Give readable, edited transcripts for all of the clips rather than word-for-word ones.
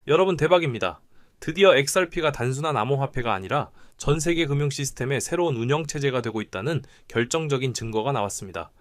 여러분 대박입니다. 드디어 XRP가 단순한 암호화폐가 아니라 전 세계 금융 시스템의 새로운 운영체제가 되고 있다는 결정적인 증거가 나왔습니다.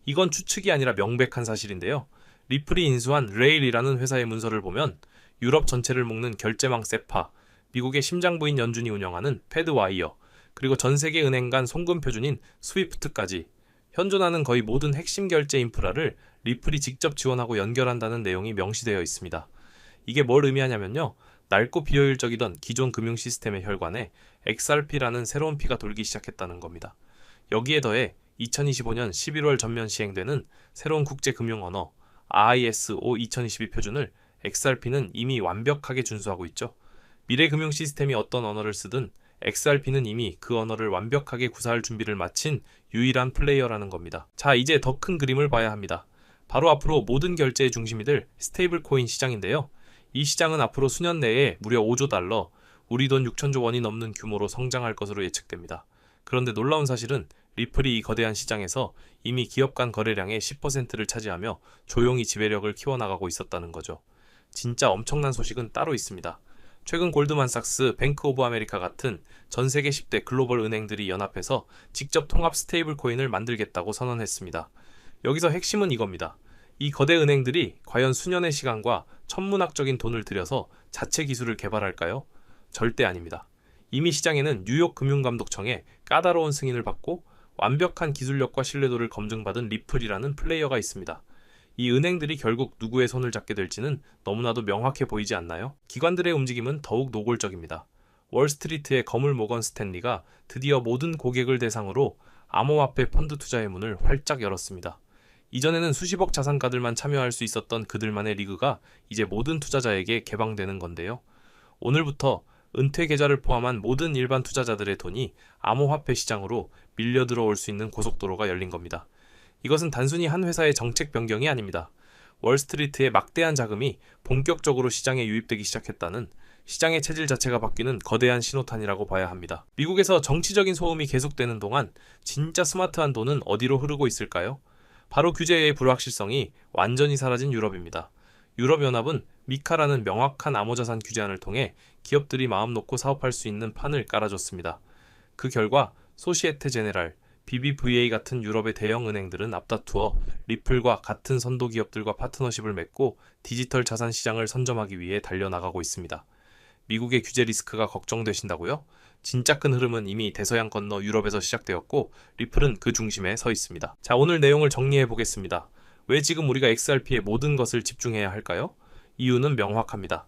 이건 추측이 아니라 명백한 사실인데요. 리플이 인수한 레일이라는 회사의 문서를 보면 유럽 전체를 묶는 결제망 세파, 미국의 심장부인 연준이 운영하는 패드와이어, 그리고 전 세계 은행 간 송금 표준인 스위프트까지 현존하는 거의 모든 핵심 결제 인프라를 리플이 직접 지원하고 연결한다는 내용이 명시되어 있습니다. 이게 뭘 의미하냐면요. 낡고 비효율적이던 기존 금융 시스템의 혈관에 XRP라는 새로운 피가 돌기 시작했다는 겁니다. 여기에 더해 2025년 11월 전면 시행되는 새로운 국제 금융 언어 ISO 2022 표준을 XRP는 이미 완벽하게 준수하고 있죠. 미래 금융 시스템이 어떤 언어를 쓰든 XRP는 이미 그 언어를 완벽하게 구사할 준비를 마친 유일한 플레이어라는 겁니다. 자, 이제 더 큰 그림을 봐야 합니다. 바로 앞으로 모든 결제의 중심이 될 스테이블 코인 시장인데요. 이 시장은 앞으로 수년 내에 무려 5조 달러, 우리 돈 6천조 원이 넘는 규모로 성장할 것으로 예측됩니다. 그런데 놀라운 사실은 리플이 이 거대한 시장에서 이미 기업 간 거래량의 10%를 차지하며 조용히 지배력을 키워나가고 있었다는 거죠. 진짜 엄청난 소식은 따로 있습니다. 최근 골드만삭스, 뱅크 오브 아메리카 같은 전 세계 10대 글로벌 은행들이 연합해서 직접 통합 스테이블 코인을 만들겠다고 선언했습니다. 여기서 핵심은 이겁니다. 이 거대 은행들이 과연 수년의 시간과 천문학적인 돈을 들여서 자체 기술을 개발할까요? 절대 아닙니다. 이미 시장에는 뉴욕 금융감독청의 까다로운 승인을 받고 완벽한 기술력과 신뢰도를 검증받은 리플이라는 플레이어가 있습니다. 이 은행들이 결국 누구의 손을 잡게 될지는 너무나도 명확해 보이지 않나요? 기관들의 움직임은 더욱 노골적입니다. 월스트리트의 거물 모건 스탠리가 드디어 모든 고객을 대상으로 암호화폐 펀드 투자의 문을 활짝 열었습니다. 이전에는 수십억 자산가들만 참여할 수 있었던 그들만의 리그가 이제 모든 투자자에게 개방되는 건데요. 오늘부터 은퇴 계좌를 포함한 모든 일반 투자자들의 돈이 암호화폐 시장으로 밀려 들어올 수 있는 고속도로가 열린 겁니다. 이것은 단순히 한 회사의 정책 변경이 아닙니다. 월스트리트의 막대한 자금이 본격적으로 시장에 유입되기 시작했다는 시장의 체질 자체가 바뀌는 거대한 신호탄이라고 봐야 합니다. 미국에서 정치적인 소음이 계속되는 동안 진짜 스마트한 돈은 어디로 흐르고 있을까요? 바로 규제의 불확실성이 완전히 사라진 유럽입니다. 유럽연합은 미카라는 명확한 암호자산 규제안을 통해 기업들이 마음 놓고 사업할 수 있는 판을 깔아줬습니다. 그 결과 소시에테 제네랄, BBVA 같은 유럽의 대형 은행들은 앞다투어 리플과 같은 선도 기업들과 파트너십을 맺고 디지털 자산 시장을 선점하기 위해 달려나가고 있습니다. 미국의 규제 리스크가 걱정되신다고요? 진짜 큰 흐름은 이미 대서양 건너 유럽에서 시작되었고 리플은 그 중심에 서 있습니다. 자, 오늘 내용을 정리해 보겠습니다. 왜 지금 우리가 XRP에 모든 것을 집중해야 할까요? 이유는 명확합니다.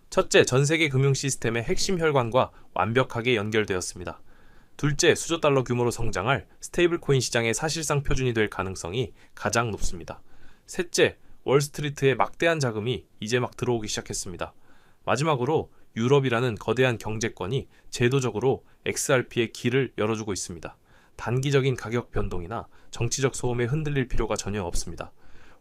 첫째, 전 세계 금융 시스템의 핵심 혈관과 완벽하게 연결되었습니다. 둘째, 수조 달러 규모로 성장할 스테이블 코인 시장의 사실상 표준이 될 가능성이 가장 높습니다. 셋째, 월스트리트의 막대한 자금이 이제 막 들어오기 시작했습니다. 마지막으로 유럽이라는 거대한 경제권이 제도적으로 XRP의 길을 열어주고 있습니다. 단기적인 가격 변동이나 정치적 소음에 흔들릴 필요가 전혀 없습니다.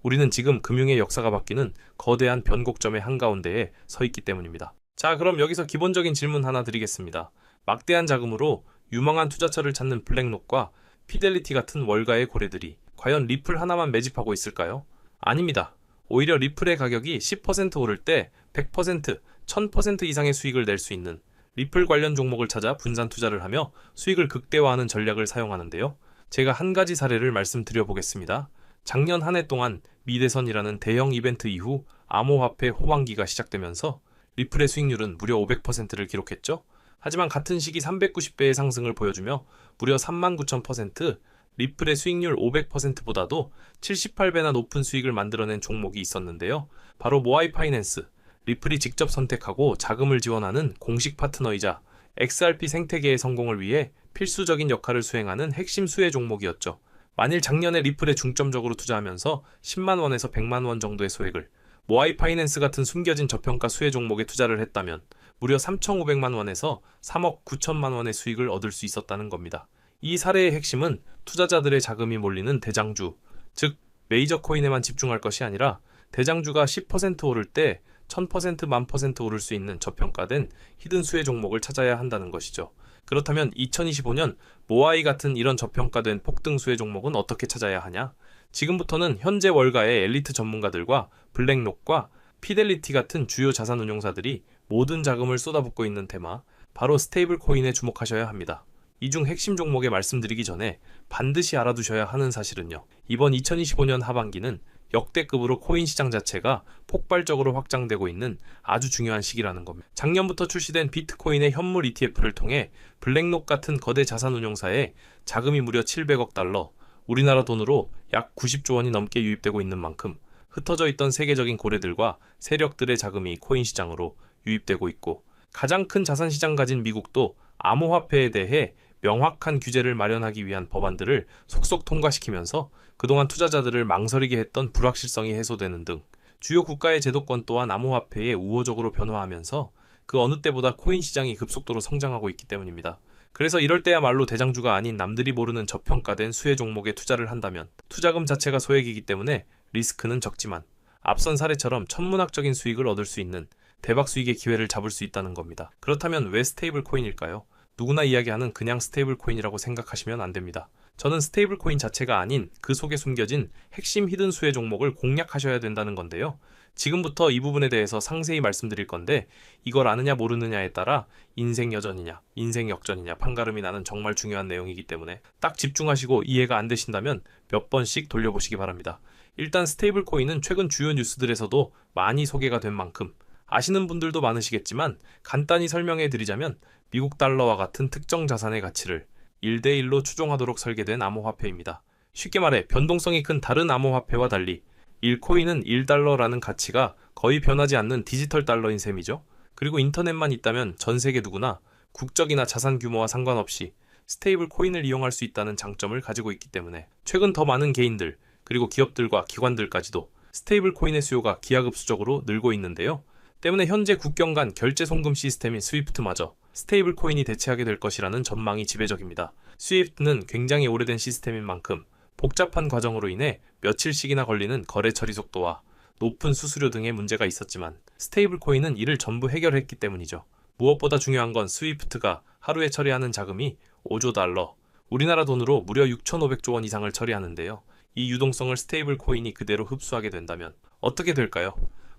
우리는 지금 금융의 역사가 바뀌는 거대한 변곡점의 한가운데에 서 있기 때문입니다. 자, 그럼 여기서 기본적인 질문 하나 드리겠습니다. 막대한 자금으로 유망한 투자처를 찾는 블랙록과 피델리티 같은 월가의 고래들이 과연 리플 하나만 매집하고 있을까요? 아닙니다. 오히려 리플의 가격이 10% 오를 때 100%, 1000% 이상의 수익을 낼 수 있는 리플 관련 종목을 찾아 분산 투자를 하며 수익을 극대화하는 전략을 사용하는데요. 제가 한 가지 사례를 말씀드려 보겠습니다. 작년 한 해 동안 미대선이라는 대형 이벤트 이후 암호화폐 호황기가 시작되면서 리플의 수익률은 무려 500%를 기록했죠. 하지만 같은 시기 390배의 상승을 보여주며 무려 39,000%, 리플의 수익률 500%보다도 78배나 높은 수익을 만들어낸 종목이 있었는데요. 바로 모아이 파이낸스, 리플이 직접 선택하고 자금을 지원하는 공식 파트너이자 XRP 생태계의 성공을 위해 필수적인 역할을 수행하는 핵심 수혜 종목이었죠. 만일 작년에 리플에 중점적으로 투자하면서 10만 원에서 100만 원 정도의 소액을 모아이 파이낸스 같은 숨겨진 저평가 수혜 종목에 투자를 했다면 무려 3,500만 원에서 3억 9천만 원의 수익을 얻을 수 있었다는 겁니다. 이 사례의 핵심은 투자자들의 자금이 몰리는 대장주, 즉 메이저 코인에만 집중할 것이 아니라 대장주가 10% 오를 때 1000%, 10,000% 오를 수 있는 저평가된 히든 수혜 종목을 찾아야 한다는 것이죠. 그렇다면 2025년 모아이 같은 이런 저평가된 폭등 수혜 종목은 어떻게 찾아야 하냐? 지금부터는 현재 월가의 엘리트 전문가들과 블랙록과 피델리티 같은 주요 자산운용사들이 모든 자금을 쏟아붓고 있는 테마, 바로 스테이블 코인에 주목하셔야 합니다. 이 중 핵심 종목에 말씀드리기 전에 반드시 알아두셔야 하는 사실은요. 이번 2025년 하반기는 역대급으로 코인 시장 자체가 폭발적으로 확장되고 있는 아주 중요한 시기라는 겁니다. 작년부터 출시된 비트코인의 현물 ETF를 통해 블랙록 같은 거대 자산운용사에 자금이 무려 700억 달러, 우리나라 돈으로 약 90조 원이 넘게 유입되고 있는 만큼 흩어져 있던 세계적인 고래들과 세력들의 자금이 코인 시장으로 유입되고 있고, 가장 큰 자산시장 가진 미국도 암호화폐에 대해 명확한 규제를 마련하기 위한 법안들을 속속 통과시키면서 그동안 투자자들을 망설이게 했던 불확실성이 해소되는 등 주요 국가의 제도권 또한 암호화폐에 우호적으로 변화하면서 그 어느 때보다 코인 시장이 급속도로 성장하고 있기 때문입니다. 그래서 이럴 때야말로 대장주가 아닌 남들이 모르는 저평가된 수혜 종목에 투자를 한다면 투자금 자체가 소액이기 때문에 리스크는 적지만 앞선 사례처럼 천문학적인 수익을 얻을 수 있는 대박 수익의 기회를 잡을 수 있다는 겁니다. 그렇다면 왜 스테이블 코인일까요? 누구나 이야기하는 그냥 스테이블 코인이라고 생각하시면 안 됩니다. 저는 스테이블 코인 자체가 아닌 그 속에 숨겨진 핵심 히든 수혜 종목을 공략하셔야 된다는 건데요. 지금부터 이 부분에 대해서 상세히 말씀드릴 건데, 이걸 아느냐 모르느냐에 따라 인생 여전이냐 인생 역전이냐 판가름이 나는 정말 중요한 내용이기 때문에 딱 집중하시고 이해가 안 되신다면 몇 번씩 돌려보시기 바랍니다. 일단 스테이블 코인은 최근 주요 뉴스들에서도 많이 소개가 된 만큼 아시는 분들도 많으시겠지만, 간단히 설명해 드리자면 미국 달러와 같은 특정 자산의 가치를 1대1로 추종하도록 설계된 암호화폐입니다. 쉽게 말해 변동성이 큰 다른 암호화폐와 달리 1코인은 1달러라는 가치가 거의 변하지 않는 디지털 달러인 셈이죠. 그리고 인터넷만 있다면 전 세계 누구나 국적이나 자산 규모와 상관없이 스테이블 코인을 이용할 수 있다는 장점을 가지고 있기 때문에 최근 더 많은 개인들, 그리고 기업들과 기관들까지도 스테이블 코인의 수요가 기하급수적으로 늘고 있는데요. 때문에 현재 국경 간 결제 송금 시스템인 스위프트마저 스테이블 코인이 대체하게 될 것이라는 전망이 지배적입니다. 스위프트는 굉장히 오래된 시스템인 만큼 복잡한 과정으로 인해 며칠씩이나 걸리는 거래 처리 속도와 높은 수수료 등의 문제가 있었지만, 스테이블 코인은 이를 전부 해결했기 때문이죠. 무엇보다 중요한 건 스위프트가 하루에 처리하는 자금이 5조 달러, 우리나라 돈으로 무려 6,500조 원 이상을 처리하는데요. 이 유동성을 스테이블 코인이 그대로 흡수하게 된다면 어떻게 될까요?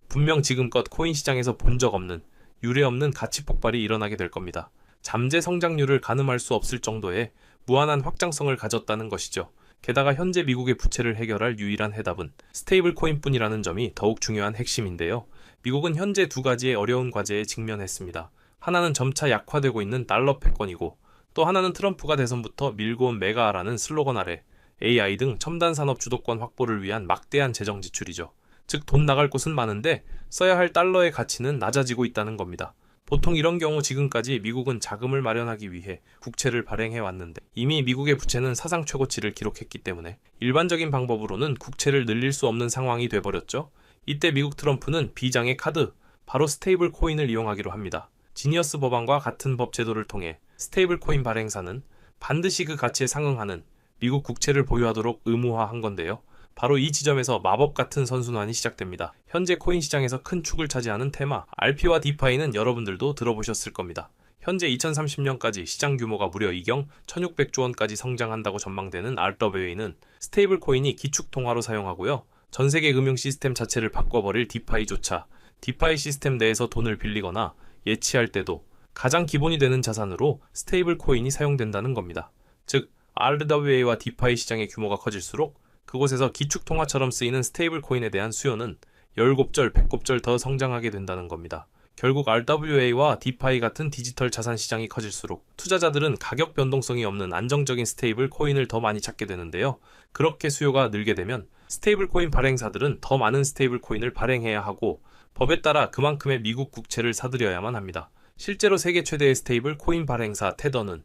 분명 지금껏 코인 시장에서 본 적 없는, 유례없는 가치 폭발이 일어나게 될 겁니다. 잠재 성장률을 가늠할 수 없을 정도의 무한한 확장성을 가졌다는 것이죠. 게다가 현재 미국의 부채를 해결할 유일한 해답은 스테이블 코인뿐이라는 점이 더욱 중요한 핵심인데요. 미국은 현재 두 가지의 어려운 과제에 직면했습니다. 하나는 점차 약화되고 있는 달러 패권이고, 또 하나는 트럼프가 대선부터 밀고 온 메가라는 슬로건 아래 AI 등 첨단 산업 주도권 확보를 위한 막대한 재정 지출이죠. 즉 돈 나갈 곳은 많은데 써야 할 달러의 가치는 낮아지고 있다는 겁니다. 보통 이런 경우 지금까지 미국은 자금을 마련하기 위해 국채를 발행해 왔는데, 이미 미국의 부채는 사상 최고치를 기록했기 때문에 일반적인 방법으로는 국채를 늘릴 수 없는 상황이 돼버렸죠. 이때 미국 트럼프는 비장의 카드, 바로 스테이블 코인을 이용하기로 합니다. 지니어스 법안과 같은 법 제도를 통해 스테이블 코인 발행사는 반드시 그 가치에 상응하는 미국 국채를 보유하도록 의무화한 건데요. 바로 이 지점에서 마법 같은 선순환이 시작됩니다. 현재 코인 시장에서 큰 축을 차지하는 테마, RP와 디파이는 여러분들도 들어보셨을 겁니다. 현재 2030년까지 시장 규모가 무려 2경 1600조 원까지 성장한다고 전망되는 RWA는 스테이블 코인이 기축 통화로 사용하고요. 전 세계 금융 시스템 자체를 바꿔버릴 디파이조차 디파이 시스템 내에서 돈을 빌리거나 예치할 때도 가장 기본이 되는 자산으로 스테이블 코인이 사용된다는 겁니다. 즉 RWA와 디파이 시장의 규모가 커질수록 그곳에서 기축통화처럼 쓰이는 스테이블 코인에 대한 수요는 10곱절, 100곱절 더 성장하게 된다는 겁니다. 결국 RWA와 디파이 같은 디지털 자산 시장이 커질수록 투자자들은 가격 변동성이 없는 안정적인 스테이블 코인을 더 많이 찾게 되는데요. 그렇게 수요가 늘게 되면 스테이블 코인 발행사들은 더 많은 스테이블 코인을 발행해야 하고, 법에 따라 그만큼의 미국 국채를 사들여야만 합니다. 실제로 세계 최대의 스테이블 코인 발행사 테더는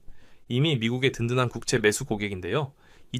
이미 미국의 든든한 국채 매수 고객인데요.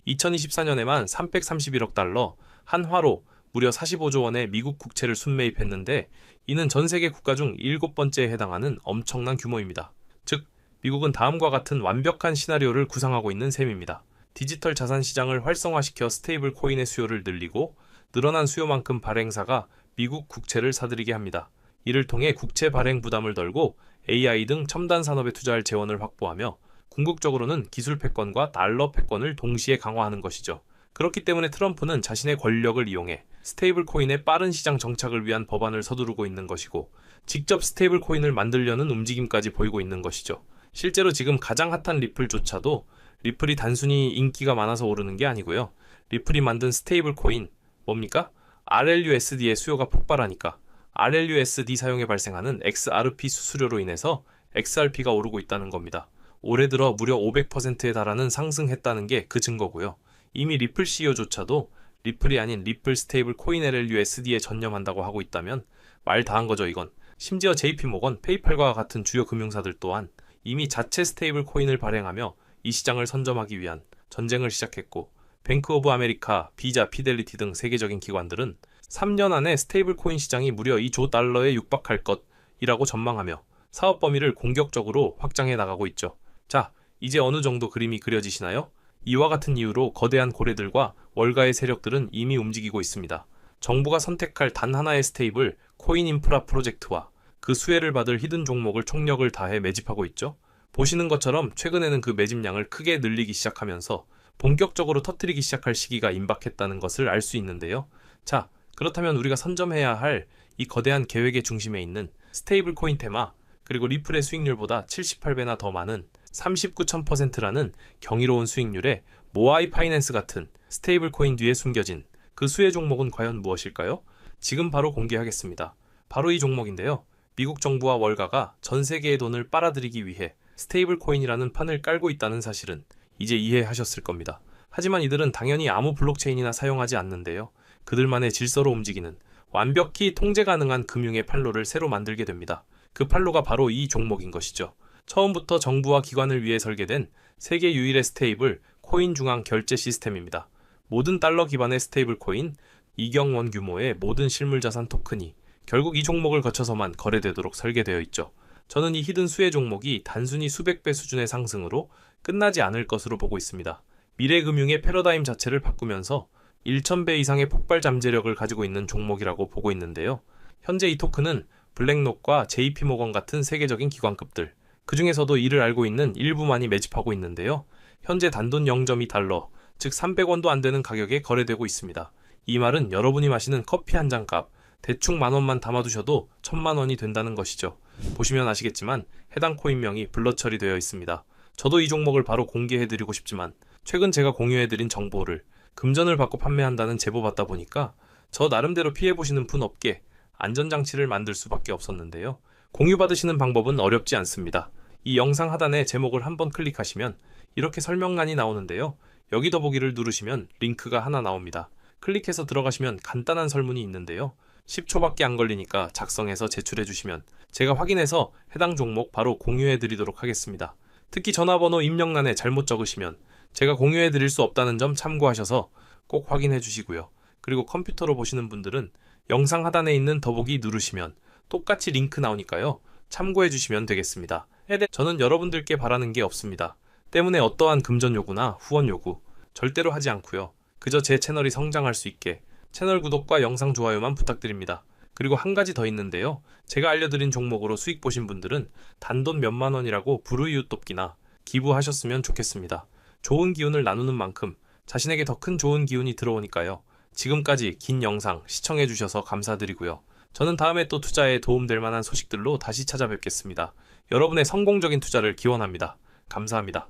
2024년에만 331억 달러, 한화로 무려 45조 원의 미국 국채를 순매입했는데, 이는 전 세계 국가 중 7번째에 해당하는 엄청난 규모입니다. 즉, 미국은 다음과 같은 완벽한 시나리오를 구상하고 있는 셈입니다. 디지털 자산 시장을 활성화시켜 스테이블 코인의 수요를 늘리고, 늘어난 수요만큼 발행사가 미국 국채를 사들이게 합니다. 이를 통해 국채 발행 부담을 덜고 AI 등 첨단 산업에 투자할 재원을 확보하며 궁극적으로는 기술 패권과 달러 패권을 동시에 강화하는 것이죠. 그렇기 때문에 트럼프는 자신의 권력을 이용해 스테이블 코인의 빠른 시장 정착을 위한 법안을 서두르고 있는 것이고, 직접 스테이블 코인을 만들려는 움직임까지 보이고 있는 것이죠. 실제로 지금 가장 핫한 리플조차도 리플이 단순히 인기가 많아서 오르는 게 아니고요. 리플이 만든 스테이블 코인, 뭡니까? RLUSD의 수요가 폭발하니까 RLUSD 사용에 발생하는 XRP 수수료로 인해서 XRP가 오르고 있다는 겁니다. 올해 들어 무려 500%에 달하는 상승했다는 게 그 증거고요. 이미 리플 CEO조차도 리플이 아닌 리플 스테이블 코인 RLUSD에 전념한다고 하고 있다면 말 다한 거죠, 이건. 심지어 JP모건, 페이팔과 같은 주요 금융사들 또한 이미 자체 스테이블 코인을 발행하며 이 시장을 선점하기 위한 전쟁을 시작했고, 뱅크 오브 아메리카, 비자, 피델리티 등 세계적인 기관들은 3년 안에 스테이블 코인 시장이 무려 2조 달러에 육박할 것이라고 전망하며 사업 범위를 공격적으로 확장해 나가고 있죠. 자, 이제 어느 정도 그림이 그려지시나요? 이와 같은 이유로 거대한 고래들과 월가의 세력들은 이미 움직이고 있습니다. 정부가 선택할 단 하나의 스테이블 코인 인프라 프로젝트와 그 수혜를 받을 히든 종목을 총력을 다해 매집하고 있죠. 보시는 것처럼 최근에는 그 매집량을 크게 늘리기 시작하면서 본격적으로 터뜨리기 시작할 시기가 임박했다는 것을 알 수 있는데요. 자, 그렇다면 우리가 선점해야 할 이 거대한 계획의 중심에 있는 스테이블 코인 테마, 그리고 리플의 수익률보다 78배나 더 많은 39,000%라는 경이로운 수익률의 모아이 파이낸스 같은 스테이블 코인 뒤에 숨겨진 그 수혜 종목은 과연 무엇일까요? 지금 바로 공개하겠습니다. 바로 이 종목인데요. 미국 정부와 월가가 전 세계의 돈을 빨아들이기 위해 스테이블 코인이라는 판을 깔고 있다는 사실은 이제 이해하셨을 겁니다. 하지만 이들은 당연히 아무 블록체인이나 사용하지 않는데요. 그들만의 질서로 움직이는 완벽히 통제 가능한 금융의 판로를 새로 만들게 됩니다. 그 판로가 바로 이 종목인 것이죠. 처음부터 정부와 기관을 위해 설계된 세계 유일의 스테이블 코인 중앙 결제 시스템입니다. 모든 달러 기반의 스테이블 코인, 이경원 규모의 모든 실물 자산 토큰이 결국 이 종목을 거쳐서만 거래되도록 설계되어 있죠. 저는 이 히든 수혜 종목이 단순히 수백 배 수준의 상승으로 끝나지 않을 것으로 보고 있습니다. 미래 금융의 패러다임 자체를 바꾸면서 1000배 이상의 폭발 잠재력을 가지고 있는 종목이라고 보고 있는데요. 현재 이 토큰은 블랙록과 JP모건 같은 세계적인 기관급들, 그 중에서도 이를 알고 있는 일부만이 매집하고 있는데요. 현재 단돈 0.2달러, 즉 300원도 안 되는 가격에 거래되고 있습니다. 이 말은 여러분이 마시는 커피 한 잔 값, 대충 10,000원만 담아두셔도 10,000,000원이 된다는 것이죠. 보시면 아시겠지만 해당 코인명이 블러 처리되어 있습니다. 저도 이 종목을 바로 공개해드리고 싶지만 최근 제가 공유해드린 정보를 금전을 받고 판매한다는 제보 받다 보니까 저 나름대로 피해보시는 분 없게 안전장치를 만들 수밖에 없었는데요. 공유받으시는 방법은 어렵지 않습니다. 이 영상 하단에 제목을 한번 클릭하시면 이렇게 설명란이 나오는데요. 여기 더보기를 누르시면 링크가 하나 나옵니다. 클릭해서 들어가시면 간단한 설문이 있는데요. 10초밖에 안 걸리니까 작성해서 제출해 주시면 제가 확인해서 해당 종목 바로 공유해 드리도록 하겠습니다. 특히 전화번호 입력란에 잘못 적으시면 제가 공유해 드릴 수 없다는 점 참고하셔서 꼭 확인해 주시고요. 그리고 컴퓨터로 보시는 분들은 영상 하단에 있는 더보기 누르시면 똑같이 링크 나오니까요. 참고해 주시면 되겠습니다. 저는 여러분들께 바라는 게 없습니다. 때문에 어떠한 금전 요구나 후원 요구 절대로 하지 않고요. 그저 제 채널이 성장할 수 있게 채널 구독과 영상 좋아요만 부탁드립니다. 그리고 한 가지 더 있는데요. 제가 알려드린 종목으로 수익 보신 분들은 단돈 몇만 원이라고 불우이웃 돕기나 기부하셨으면 좋겠습니다. 좋은 기운을 나누는 만큼 자신에게 더 큰 좋은 기운이 들어오니까요. 지금까지 긴 영상 시청해주셔서 감사드리고요. 저는 다음에 또 투자에 도움될 만한 소식들로 다시 찾아뵙겠습니다. 여러분의 성공적인 투자를 기원합니다. 감사합니다.